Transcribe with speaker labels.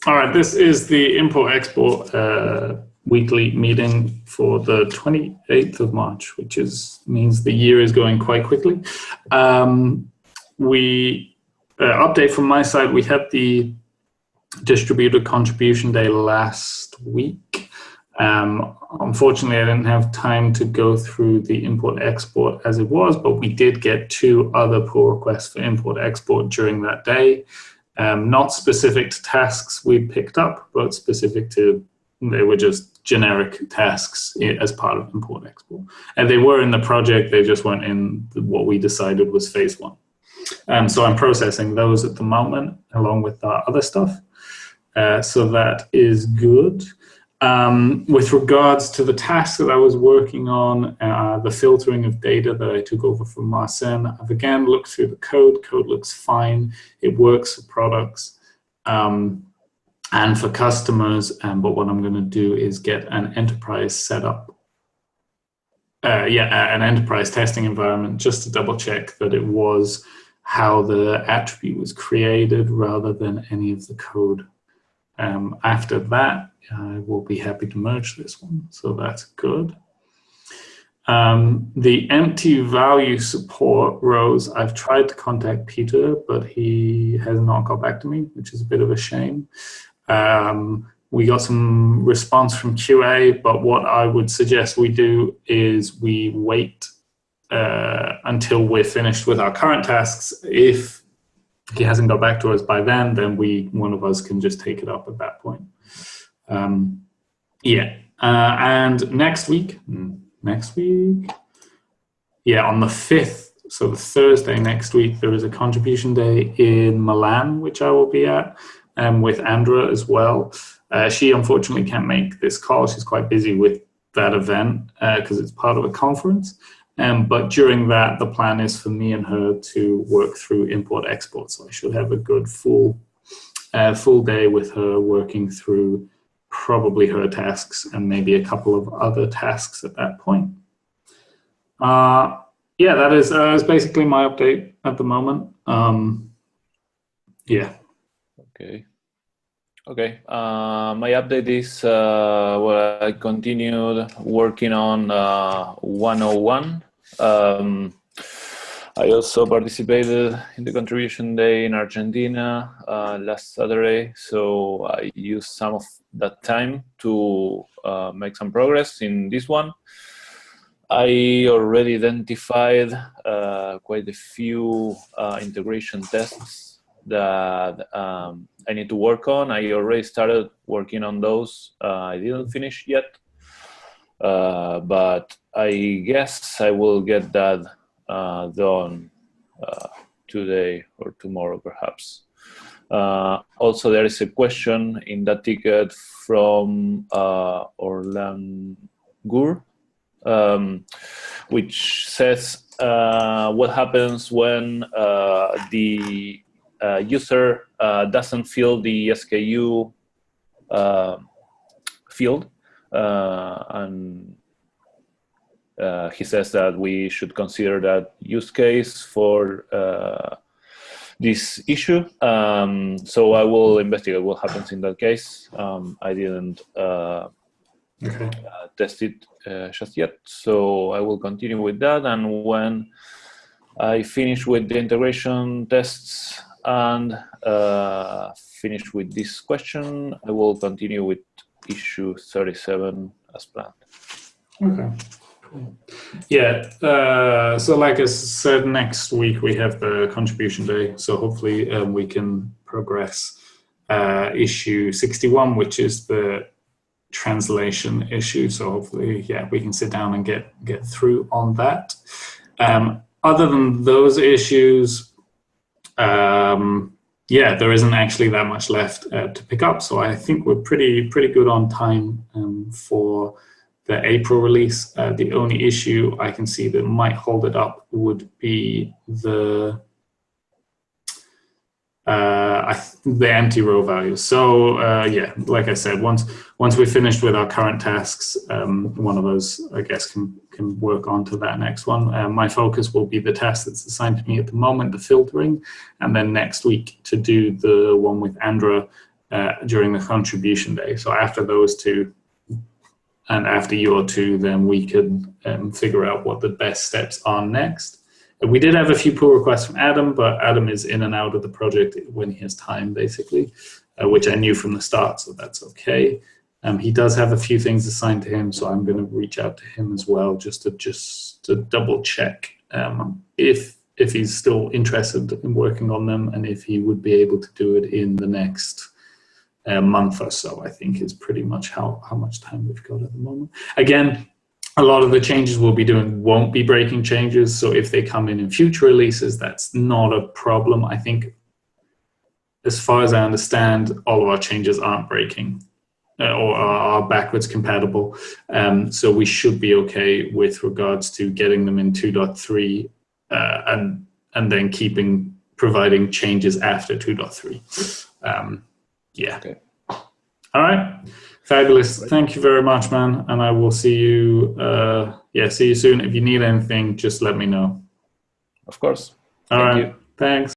Speaker 1: All right, this is the import-export weekly meeting for the 28th of March, which means the year is going quite quickly. Update from my side, we had the distributed contribution day last week. Unfortunately, I didn't have time to go through the import-export as it was, but we did get 2 other pull requests for import-export during that day. Not specific to tasks we picked up, but specific to, they were just generic tasks as part of import-export. And they were in the project, they just weren't in what we decided was phase 1. So I'm processing those at the moment, along with our other stuff. So that is good. With regards to the tasks that I was working on, the filtering of data that I took over from Marcin, I've again looked through the code. Code looks fine. It works for products and for customers. But what I'm going to do is get an enterprise set up. An enterprise testing environment just to double check that it was how the attribute was created rather than any of the code. After that, I will be happy to merge this one, so that's good. The empty value support rows, I've tried to contact Peter, but he has not got back to me, which is a bit of a shame. We got some response from QA, but what I would suggest we do is we wait until we're finished with our current tasks. If he hasn't got back to us by then one of us can just take it up at that point. And next week, on the 5th, so the Thursday next week, there is a contribution day in Milan, which I will be at, with Andra as well. She unfortunately can't make this call. She's quite busy with that event because it's part of a conference. But during that, the plan is for me and her to work through import-export. So I should have a good full day with her working through probably her tasks and maybe a couple of other tasks at that point. That is basically my update at the moment.
Speaker 2: Okay. My update is I continued working on 101. I also participated in the contribution day in Argentina last Saturday, so I used some of that time to make some progress in this one. I already identified quite a few integration tests that I need to work on. I already started working on those. I didn't finish yet, but I guess I will get that done today or tomorrow, perhaps. Also, there is a question in that ticket from Orlan Gur, which says what happens when the user doesn't fill the SKU field, and he says that we should consider that use case for this issue. So I will investigate what happens in that case. I didn't test it just yet, so I will continue with that. And when I finish with the integration tests and finish with this question, I will continue with issue 37 as planned.
Speaker 1: Okay. Yeah, so like I said, next week we have the contribution day, so hopefully we can progress issue 61, which is the translation issue. So hopefully, we can sit down and get through on that. Other than those issues, there isn't actually that much left to pick up. So I think we're pretty good on time for the April release. The only issue I can see that might hold it up would be the the empty row values. So yeah, like I said, once we're finished with our current tasks, one of us, I guess, can work on to that next one. My focus will be the task that's assigned to me at the moment, the filtering, and then next week to do the one with Andra during the contribution day. So after those two, and after your two, then we could figure out what the best steps are next. We did have a few pull requests from Adam, but Adam is in and out of the project when he has time, basically, which I knew from the start, so that's okay. He does have a few things assigned to him, so I'm going to reach out to him as well, just to double check if he's still interested in working on them and if he would be able to do it in the next month or so. I think is pretty much how much time we've got at the moment. Again, a lot of the changes we'll be doing won't be breaking changes, so if they come in future releases, that's not a problem. I think, as far as I understand, all of our changes aren't breaking or are backwards compatible, so we should be okay with regards to getting them in 2.3 and then providing changes after 2.3. Yeah. Okay. All right. Fabulous. Thank you very much, man. And I will see you. See you soon. If you need anything, just let me know.
Speaker 2: Of course.
Speaker 1: All right. Thanks.